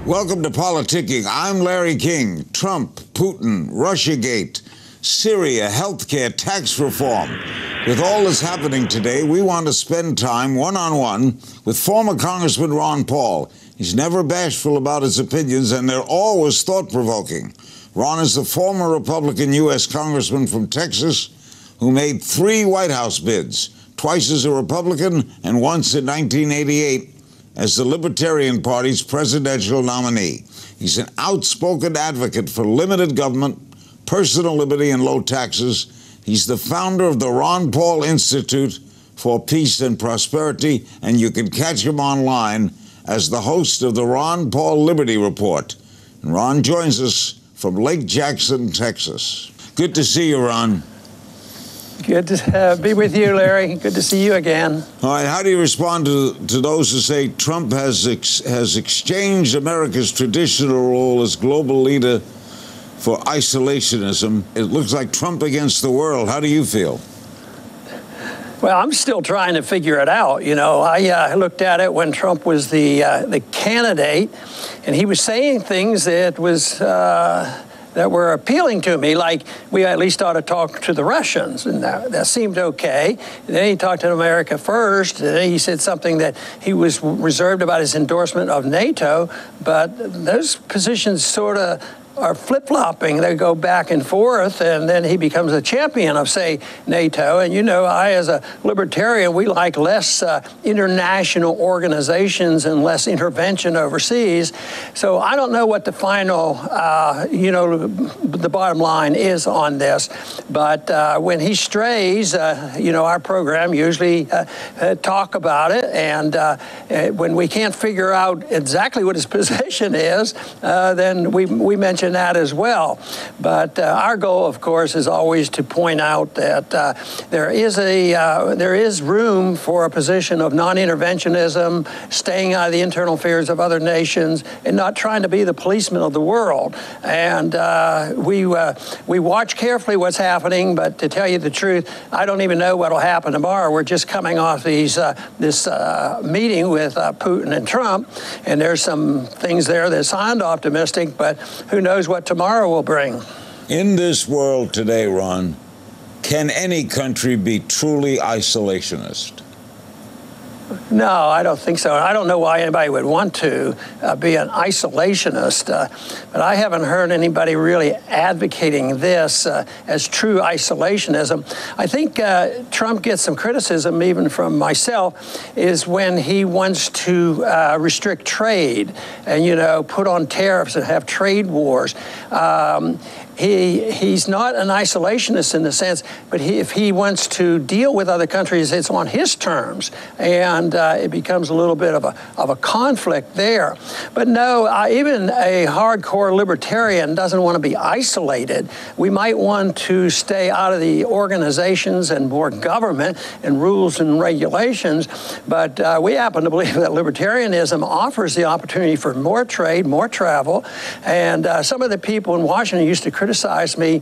Welcome to Politicking. I'm Larry King. Trump, Putin, Russiagate, Syria, healthcare, tax reform. With all this happening today, we want to spend time one-on-one with former Congressman Ron Paul. He's never bashful about his opinions, and they're always thought-provoking. Ron is the former Republican U.S. Congressman from Texas who made 3 White House bids, twice as a Republican and once in 1988 as the Libertarian Party's presidential nominee. He's an outspoken advocate for limited government, personal liberty, and low taxes. He's the founder of the Ron Paul Institute for Peace and Prosperity, and you can catch him online as the host of the Ron Paul Liberty Report. And Ron joins us from Lake Jackson, Texas. Good to see you, Ron. Good to be with you, Larry. Good to see you again. All right, how do you respond to those who say Trump has exchanged America's traditional role as global leader for isolationism? It looks like Trump against the world. How do you feel? Well, I'm still trying to figure it out. You know, I looked at it when Trump was the candidate, and he was saying things that was that were appealing to me, like we at least ought to talk to the Russians, and that seemed okay. And then he talked to America first, and then he said something that he was reserved about his endorsement of NATO, but those positions sort of are flip-flopping. They go back and forth, and then he becomes a champion of, say, NATO. And, you know, I, as a libertarian, we like less international organizations and less intervention overseas. So I don't know what the final, you know, the bottom line is on this. But when he strays, you know, our program usually talk about it. And when we can't figure out exactly what his position is, then we mention that as well. But our goal, of course, is always to point out that there is room for a position of non-interventionism, staying out of the internal affairs of other nations, and not trying to be the policeman of the world. And we watch carefully what's happening, but to tell you the truth, I don't even know what will happen tomorrow. We're just coming off this meeting with Putin and Trump, and there's some things there that sound optimistic, but who knows what tomorrow will bring. In this world today, Ron, can any country be truly isolationist? No, I don't think so. I don't know why anybody would want to be an isolationist, but I haven't heard anybody really advocating this as true isolationism. I think Trump gets some criticism, even from myself, is when he wants to restrict trade and, you know, put on tariffs and have trade wars. He's not an isolationist in the sense, but if he wants to deal with other countries, it's on his terms, and it becomes a little bit of a conflict there. But no, even a hardcore libertarian doesn't want to be isolated. We might want to stay out of the organizations and more government and rules and regulations, but we happen to believe that libertarianism offers the opportunity for more trade, more travel, and some of the people in Washington used to criticize me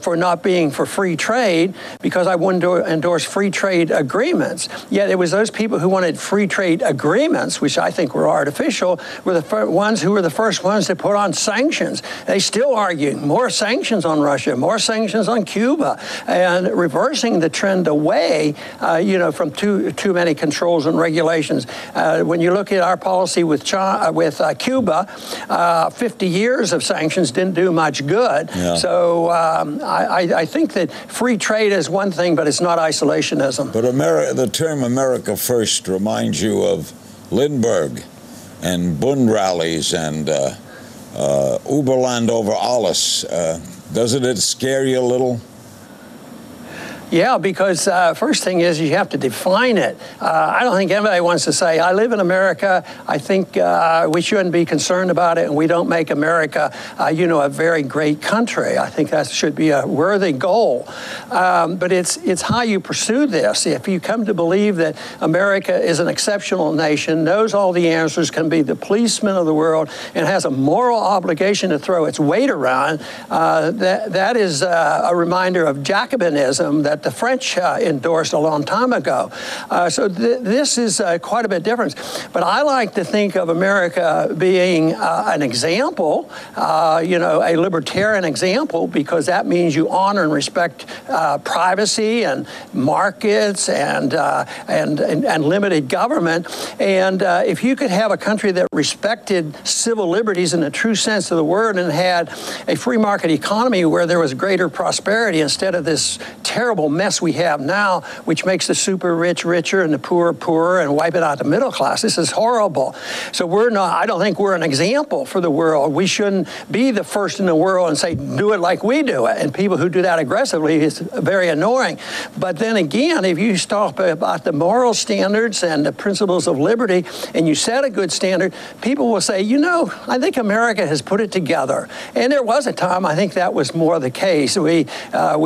for not being for free trade because I wouldn't endorse free trade agreements. Yet it was those people who wanted free trade agreements, which I think were artificial, were the ones who were the first ones to put on sanctions. They still argue more sanctions on Russia, more sanctions on Cuba, and reversing the trend away, you know, from too many controls and regulations. When you look at our policy with Cuba, 50 years of sanctions didn't do much good. Yeah. So I think that free trade is one thing, but it's not isolationism. But the term America First reminds you of Lindbergh and Bund rallies and Uberland over alles. Doesn't it scare you a little? Yeah, because first thing is you have to define it. I don't think anybody wants to say, I live in America, I think we shouldn't be concerned about it, and we don't make America, you know, a very great country. I think that should be a worthy goal. But it's how you pursue this. If you come to believe that America is an exceptional nation, knows all the answers, can be the policeman of the world, and has a moral obligation to throw its weight around, that is a reminder of Jacobinism that what the French endorsed a long time ago. So this is quite a bit different. But I like to think of America being an example, a libertarian example, because that means you honor and respect privacy and markets and limited government. And if you could have a country that respected civil liberties in the true sense of the word and had a free market economy where there was greater prosperity instead of this terrible mess we have now, which makes the super rich richer and the poor poorer and wiping out the middle class. This is horrible. So I don't think we're an example for the world. We shouldn't be the first in the world and say, do it like we do it. And people who do that aggressively is very annoying. But then again, if you talk about the moral standards and the principles of liberty, and you set a good standard, people will say, I think America has put it together. And there was a time, I think that was more the case. We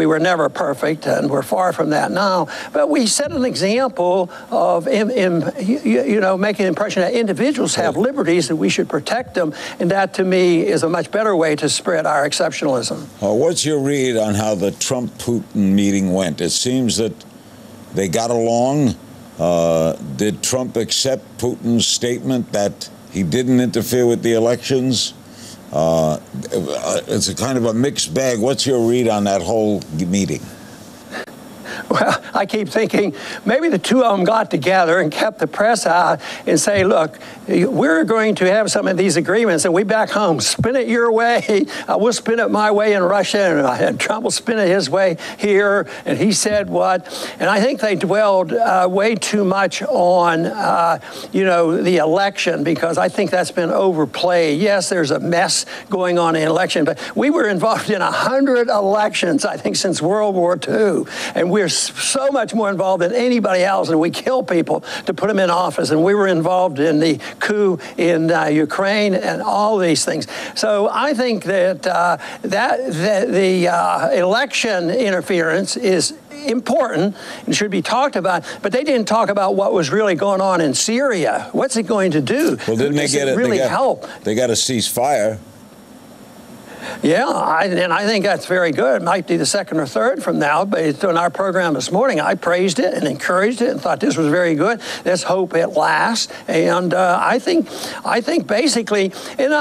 were never perfect, and we're far from that now. But we set an example of, making an impression that individuals have liberties and we should protect them. And that, to me, is a much better way to spread our exceptionalism. What's your read on how the Trump-Putin meeting went? It seems that they got along. Did Trump accept Putin's statement that he didn't interfere with the elections? It's a kind of a mixed bag. What's your read on that whole meeting? Well, I keep thinking maybe the two of them got together and kept the press out and say, look, we're going to have some of these agreements, and we back home, spin it your way. We'll spin it my way in Russia, and Trump will spin it his way here. And he said what? And I think they dwelled way too much on, the election, because I think that's been overplayed. Yes, there's a mess going on in the election, but we were involved in 100 elections, I think, since World War II. And we're so much more involved than anybody else, and we kill people to put them in office. And we were involved in the coup in Ukraine and all these things. So I think that the election interference is important and should be talked about, but they didn't talk about what was really going on in Syria. What's it going to do? Well, didn't they get it? Really help? They got a ceasefire. Yeah, and I think that's very good. It might be the second or third from now, but on our program this morning, I praised it and encouraged it and thought this was very good. Let's hope it lasts. And I think basically, and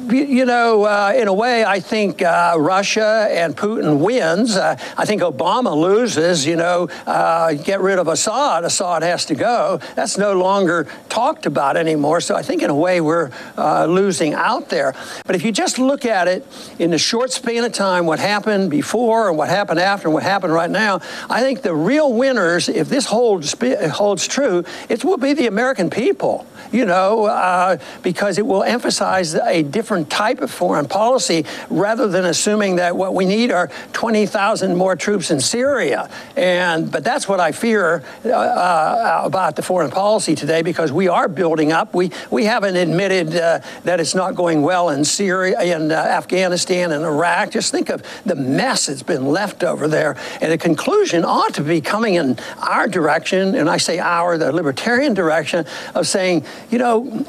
in a way, I think Russia and Putin wins. I think Obama loses. Get rid of Assad. Assad has to go. That's no longer talked about anymore. So I think in a way we're losing out there. But if you just look at it in the short span of time, what happened before and what happened after and what happened right now, I think the real winners, if this holds true, it will be the American people, because it will emphasize a different type of foreign policy rather than assuming that what we need are 20,000 more troops in Syria. But that's what I fear about the foreign policy today, because we are building up. We haven't admitted that it's not going well in Syria, in Afghanistan, and Iraq. Just think of the mess that's been left over there. And the conclusion ought to be coming in our direction, and I say the libertarian direction, of saying,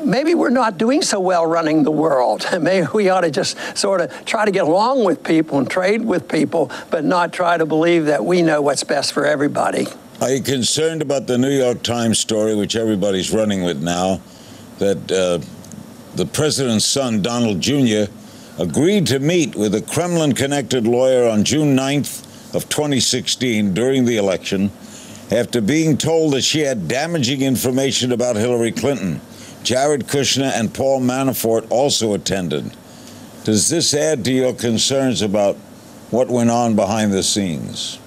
maybe we're not doing so well running the world. Maybe we ought to just sort of try to get along with people and trade with people, but not try to believe that we know what's best for everybody. Are you concerned about the New York Times story, which everybody's running with now, that the president's son, Donald Jr., agreed to meet with a Kremlin-connected lawyer on June 9th of 2016 during the election after being told that she had damaging information about Hillary Clinton? Jared Kushner and Paul Manafort also attended. Does this add to your concerns about what went on behind the scenes?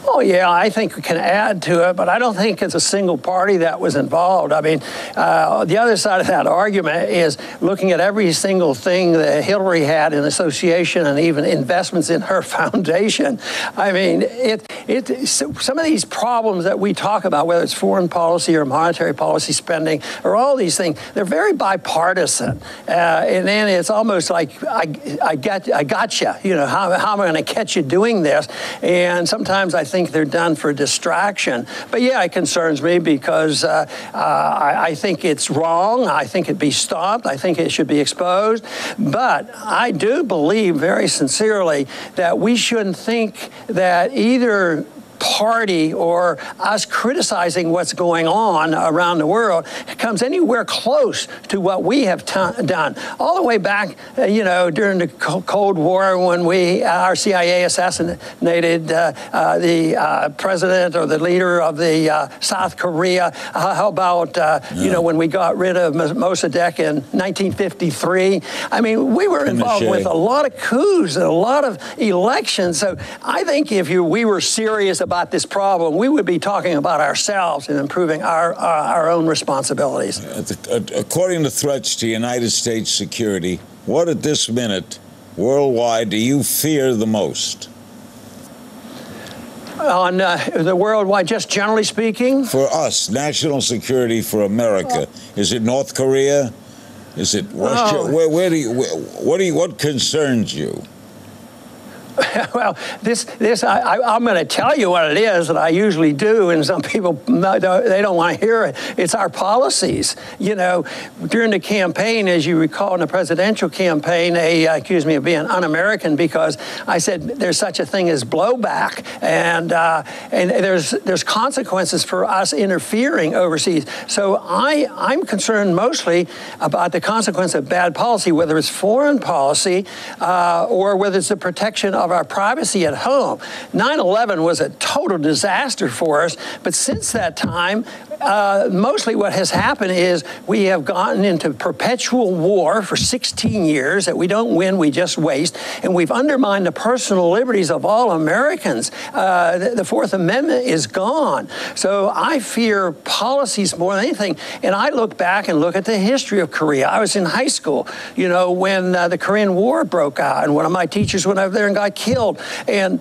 Oh, yeah, I think we can add to it, but I don't think it's a single party that was involved. I mean, the other side of that argument is looking at every single thing that Hillary had in association and even investments in her foundation. I mean, some of these problems that we talk about, whether it's foreign policy or monetary policy spending or all these things, they're very bipartisan. And then it's almost like, I got you. How am I going to catch you doing this? And sometimes I think they're done for distraction. But yeah, it concerns me because I think it's wrong. I think it be stopped. I think it should be exposed. But I do believe very sincerely that we shouldn't think that either party or us criticizing what's going on around the world comes anywhere close to what we have done. All the way back, during the Cold War, when our CIA assassinated the president or the leader of the South Korea. How about, when we got rid of Mossadegh in 1953? I mean, we were involved with a lot of coups and a lot of elections. So I think if we were serious about this problem, we would be talking about ourselves and improving our own responsibilities. According to threats to United States security, what at this minute, worldwide, do you fear the most? On the worldwide, just generally speaking? For us, national security for America. Is it North Korea? Is it Russia? What concerns you? Well, I'm going to tell you what it is, and I usually do, and some people, they don't want to hear it. It's our policies. During the campaign, as you recall, in the presidential campaign, they accused me of being un-American because I said there's such a thing as blowback, and there's consequences for us interfering overseas. So I'm concerned mostly about the consequence of bad policy, whether it's foreign policy or whether it's the protection of our privacy at home. 9/11 was a total disaster for us, but since that time, mostly what has happened is we have gotten into perpetual war for 16 years that we don't win, we just waste, and we've undermined the personal liberties of all Americans. The Fourth Amendment is gone. So I fear policies more than anything, and I look back and look at the history of Korea. I was in high school, when the Korean War broke out, and one of my teachers went over there and got killed, and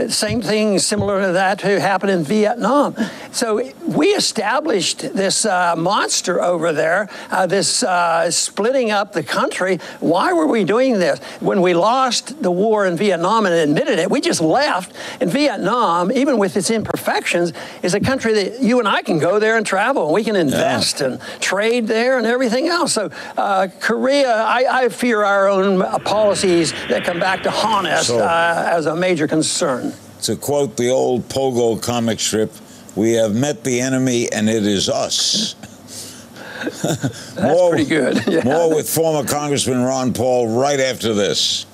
same thing similar to that happened in Vietnam. So we established this monster over there, this splitting up the country. Why were we doing this? When we lost the war in Vietnam and admitted it, we just left. And Vietnam, even with its imperfections, is a country that you and I can go there and travel, and we can invest and trade there and everything else. So Korea, I fear our own policies that come back to haunt us as a major concern. To quote the old Pogo comic strip, we have met the enemy and it is us. That's pretty good. Yeah. More with former Congressman Ron Paul right after this.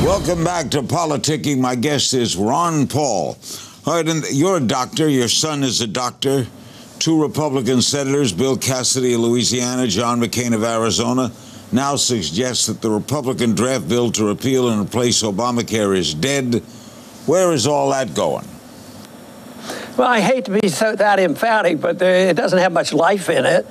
Welcome back to Politicking. My guest is Ron Paul. All right, and you're a doctor. Your son is a doctor. Two Republican senators, Bill Cassidy of Louisiana, John McCain of Arizona, now suggests that the Republican draft bill to repeal and replace Obamacare is dead. Where is all that going? Well, I hate to be that emphatic, but it doesn't have much life in it,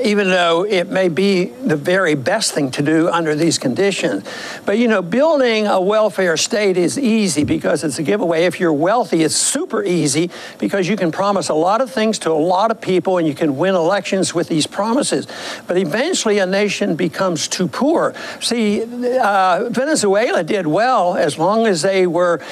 even though it may be the very best thing to do under these conditions. But, building a welfare state is easy because it's a giveaway. If you're wealthy, it's super easy because you can promise a lot of things to a lot of people and you can win elections with these promises. But eventually a nation becomes too poor. See, Venezuela did well as long as they were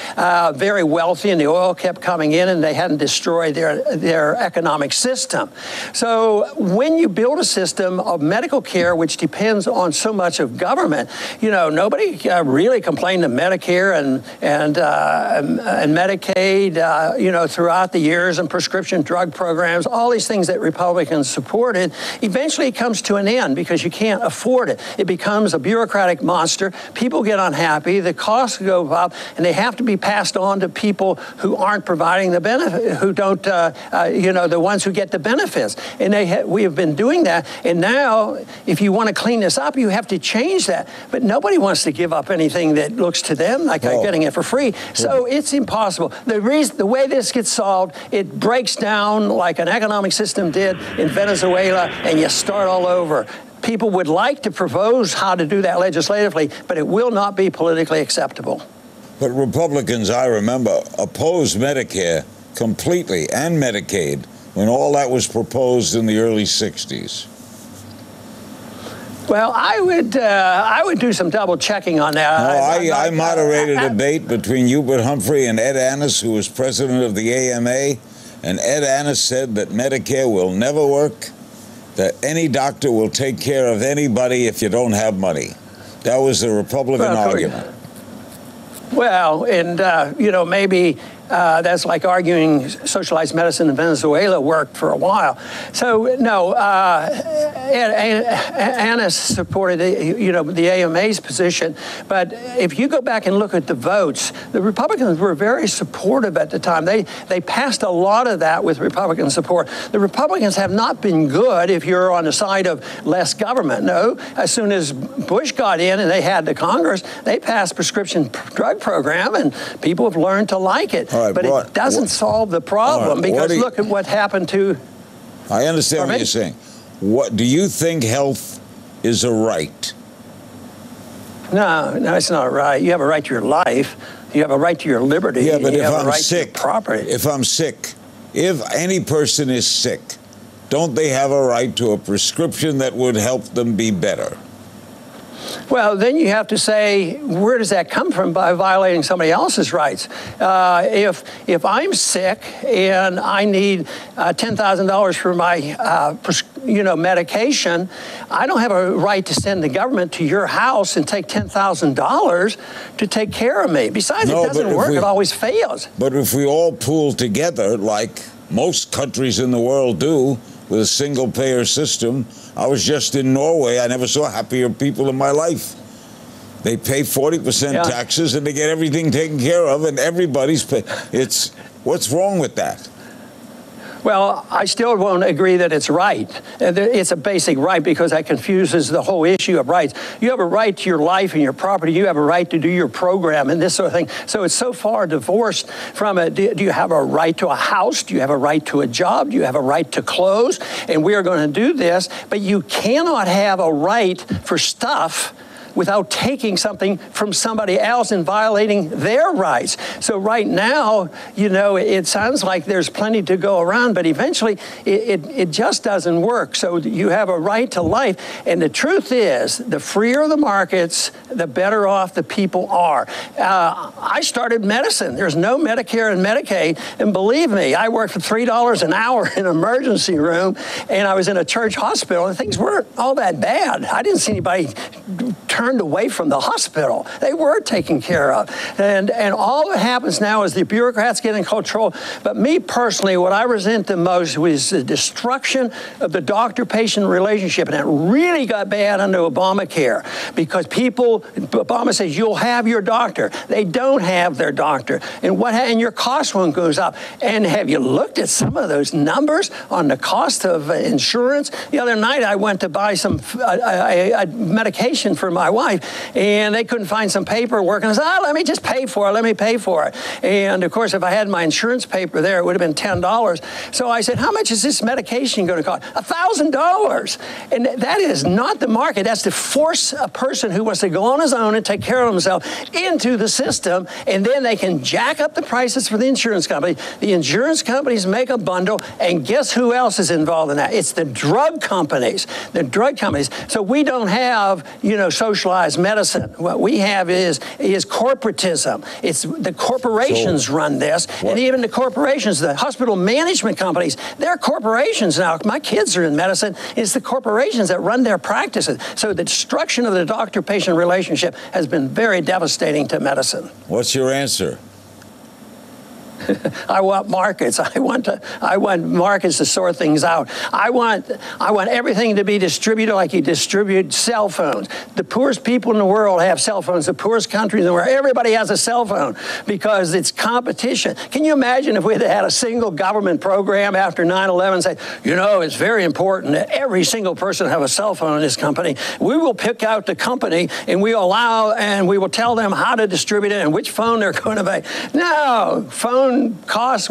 very wealthy and the oil kept coming in and they hadn't destroyed their economic system. So when you build a system of medical care which depends on so much of government, nobody really complained to Medicare and Medicaid, throughout the years, and prescription drug programs, all these things that Republicans supported. Eventually it comes to an end because you can't afford it. It becomes a bureaucratic monster. People get unhappy, the costs go up, and they have to be passed on to people who aren't providing the benefit, who don't, the ones who get the benefits. And we have been doing that. And now, if you want to clean this up, you have to change that. But nobody wants to give up anything that looks to them like getting it for free. So it's impossible. The way this gets solved, it breaks down like an economic system did in Venezuela, and you start all over. People would like to propose how to do that legislatively, but it will not be politically acceptable. But Republicans, I remember, opposed Medicare completely, and Medicaid, when all that was proposed in the early 60s. Well, I would do some double checking on that. No, I moderated a debate between Hubert Humphrey and Ed Annis, who was president of the AMA, and Ed Annis said that Medicare will never work, that any doctor will take care of anybody if you don't have money. That was the Republican argument. Well, and, maybe That's like arguing socialized medicine in Venezuela worked for a while. So no, Anna supported the AMA's position, but if you go back and look at the votes, the Republicans were very supportive at the time. They passed a lot of that with Republican support. The Republicans have not been good if you're on the side of less government. No, as soon as Bush got in and they had the Congress, they passed prescription drug program, and people have learned to like it. Right, but it doesn't solve the problem, because look at what happened to... I understand what you're saying. What do you think health is a right? No, it's not a right. You have a right to your life. You have a right to your liberty. Yeah, but you if have I'm a right sick, to your property. if I'm sick, if any person is sick, don't they have a right to a prescription that would help them be better? Well, then you have to say, where does that come from by violating somebody else's rights? If I'm sick and I need $10,000 for my medication, I don't have a right to send the government to your house and take $10,000 to take care of me. Besides, it doesn't work. It always fails. But if we all pool together, like most countries in the world do, with a single-payer system. I was just in Norway. I never saw happier people in my life. They pay 40% taxes, and they get everything taken care of, and everybody's pay. What's wrong with that? Well, I still won't agree that it's right. It's a basic right, because that confuses the whole issue of rights. You have a right to your life and your property. You have a right to do your program and this sort of thing. So it's so far divorced from it. Do you have a right to a house? Do you have a right to a job? Do you have a right to clothes? And we are going to do this, but you cannot have a right for stuff without taking something from somebody else and violating their rights. So right now, it sounds like there's plenty to go around, but eventually it just doesn't work. So you have a right to life. And the truth is, the freer the markets, the better off the people are. I started medicine. There's no Medicare and Medicaid. And believe me, I worked for $3 an hour in an emergency room, and I was in a church hospital, and things weren't all that bad. I didn't see anybody turned away from the hospital. They were taken care of. And all that happens now is the bureaucrats get in control. But me personally, what I resent the most was the destruction of the doctor-patient relationship. And it really got bad under Obamacare, because Obama says, you'll have your doctor. They don't have their doctor. And your cost one goes up. And have you looked at some of those numbers on the cost of insurance? The other night, I went to buy some medication for my wife, and they couldn't find some paperwork, and I said, let me just pay for it, let me pay for it. And of course, if I had my insurance paper there, it would have been $10. So I said, how much is this medication going to cost? $1,000. And that is not the market. That's to force a person who wants to go on his own and take care of himself into the system, and then they can jack up the prices for the insurance company. The insurance companies make a bundle, and guess who else is involved in that? It's the drug companies. The drug companies. So we don't have, socialized medicine. What we have is corporatism. It's the corporations run this, and even the corporations, the hospital management companies, they're corporations now. My kids are in medicine. It's the corporations that run their practices. So the destruction of the doctor-patient relationship has been very devastating to medicine. What's your answer? I want markets. I want markets to sort things out. I want everything to be distributed like you distribute cell phones. The poorest people in the world have cell phones. The poorest countries in the world, everybody has a cell phone, because it's competition. Can you imagine if we had a single government program after 9/11 say, it's very important that every single person have a cell phone in this company. We will pick out the company, and we will tell them how to distribute it and which phone they're going to buy. No, phone costs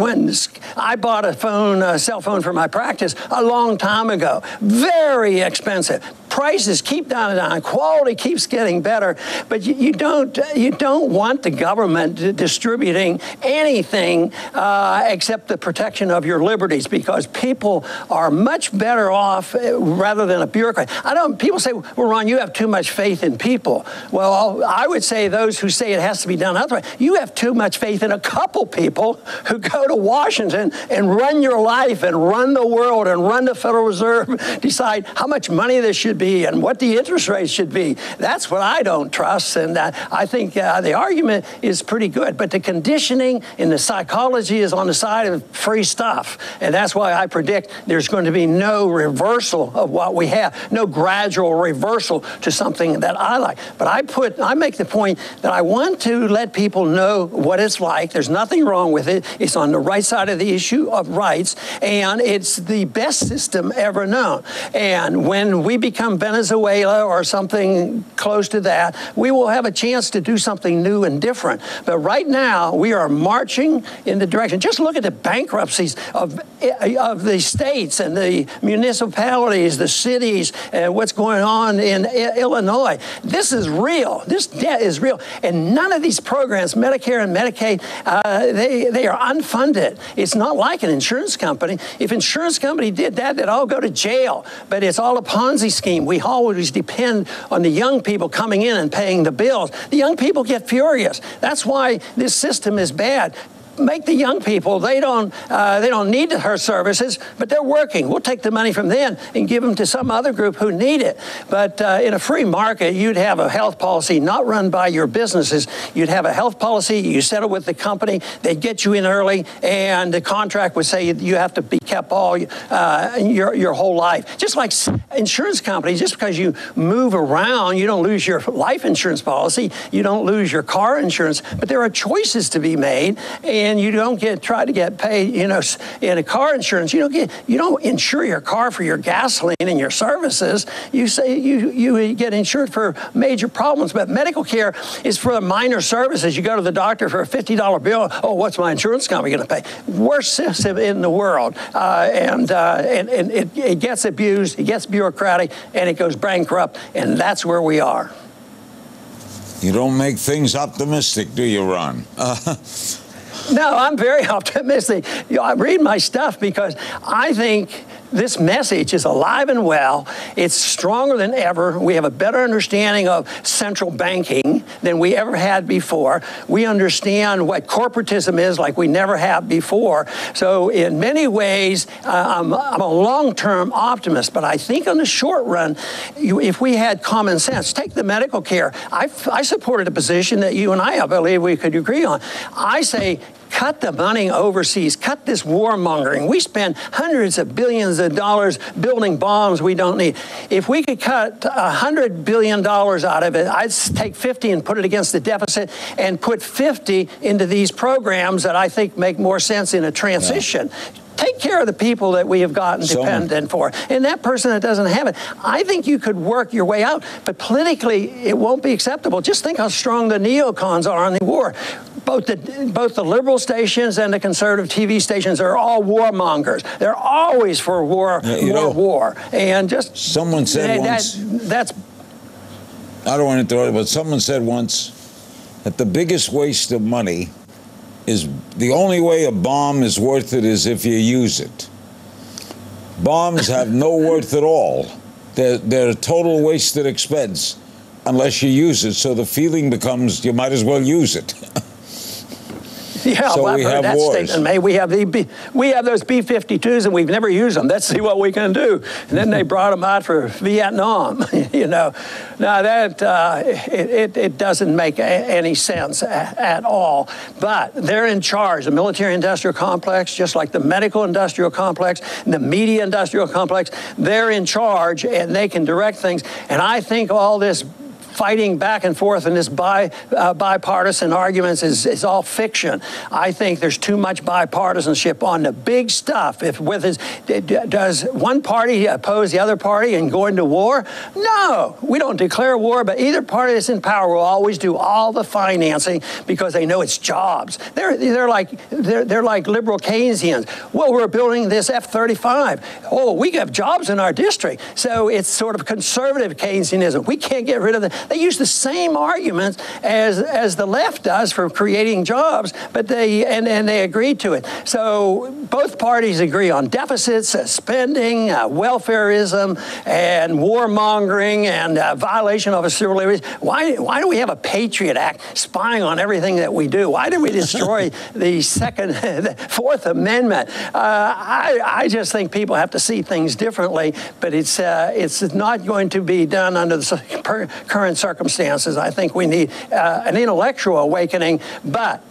I bought a cell phone for my practice a long time ago. Very expensive. Prices keep down and down. Quality keeps getting better, but you don't want the government distributing anything except the protection of your liberties, because people are much better off rather than a bureaucrat. People say, well, Ron, you have too much faith in people. Well, I would say those who say it has to be done otherwise, you have too much faith in a couple people who go to Washington and run your life and run the world and run the Federal Reserve, decide how much money there should be be and what the interest rate should be. That's what I don't trust, and I think the argument is pretty good. But the conditioning and the psychology is on the side of free stuff, and that's why I predict there's going to be no reversal of what we have, no gradual reversal to something that I like. But I make the point that I want to let people know what it's like. There's nothing wrong with it. It's on the right side of the issue of rights, and it's the best system ever known. And when we become Venezuela or something close to that, we will have a chance to do something new and different. But right now, we are marching in the direction. Just look at the bankruptcies of the states and the municipalities, the cities, and what's going on in Illinois. This is real. This debt is real. And none of these programs, Medicare and Medicaid, they are unfunded. It's not like an insurance company. If an insurance company did that, they'd all go to jail. But it's all a Ponzi scheme. We always depend on the young people coming in and paying the bills. The young people get furious. That's why this system is bad. Make the young people, they don't need her services, but they're working. We'll take the money from them and give them to some other group who need it. But in a free market, you'd have a health policy not run by your businesses. You'd have a health policy, you settle with the company, they'd get you in early, and the contract would say you have to be kept all your whole life. Just like insurance companies, just because you move around, you don't lose your life insurance policy, you don't lose your car insurance, but there are choices to be made, and you don't try to get paid, in a car insurance, you don't insure your car for your gasoline and your services. You say you get insured for major problems, but medical care is for the minor services. You go to the doctor for a $50 bill. Oh, what's my insurance company going to pay? Worst system in the world, and it gets abused, it gets bureaucratic, and it goes bankrupt, and that's where we are. You don't make things optimistic, do you, Ron? No, I'm very optimistic. I read my stuff because I think this message is alive and well. It's stronger than ever. We have a better understanding of central banking than we ever had before. We understand what corporatism is like we never have before. So in many ways, I'm a long-term optimist, but I think on the short run, if we had common sense, take the medical care. I supported a position that you and I believe we could agree on. I say, cut the money overseas. Cut this warmongering. We spend hundreds of billions of dollars building bombs we don't need. If we could cut $100 billion out of it, I'd take 50 and put it against the deficit and put 50 into these programs that I think make more sense in a transition. Yeah. Take care of the people that we have gotten dependent for. And that person that doesn't have it, I think you could work your way out. But politically, it won't be acceptable. Just think how strong the neocons are on the war. Both the liberal stations and the conservative TV stations are all warmongers. They're always for war, war. And just someone said once. I don't want to interrupt, but someone said once that the biggest waste of money is the only way a bomb is worth it is if you use it. Bombs have no worth at all. They're a total wasted expense unless you use it. So the feeling becomes you might as well use it. Yeah, so well, I've heard that statement made. We have those B-52s and we've never used them. Let's see what we can do. And then they brought them out for Vietnam. Now that it doesn't make any sense at all. But they're in charge. The military-industrial complex, just like the medical-industrial complex, and the media-industrial complex, they're in charge and they can direct things. And I think all this fighting back and forth in this bipartisan arguments is all fiction. I think there's too much bipartisanship on the big stuff. Does one party oppose the other party and go into war? No, we don't declare war, but either party that's in power will always do all the financing because they know it's jobs. They're like liberal Keynesians. Well, we're building this F-35. Oh, we have jobs in our district. So it's sort of conservative Keynesianism. We can't get rid of the. They use the same arguments as the left does for creating jobs, but they agreed to it. So both parties agree on deficits, spending, welfareism, and warmongering, and violation of civil liberties. Why do we have a Patriot Act spying on everything that we do? Why did we destroy the Fourth Amendment? I just think people have to see things differently, but it's not going to be done under the current circumstances. I think we need an intellectual awakening, but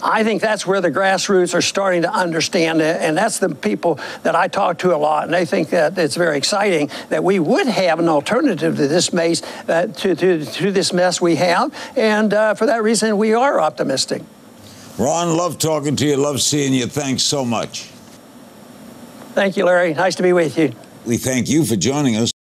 I think that's where the grassroots are starting to understand it, and that's the people that I talk to a lot, and they think that it's very exciting that we would have an alternative to this mess, to this mess we have, and for that reason, we are optimistic. Ron, love talking to you, love seeing you. Thanks so much. Thank you, Larry. Nice to be with you. We thank you for joining us.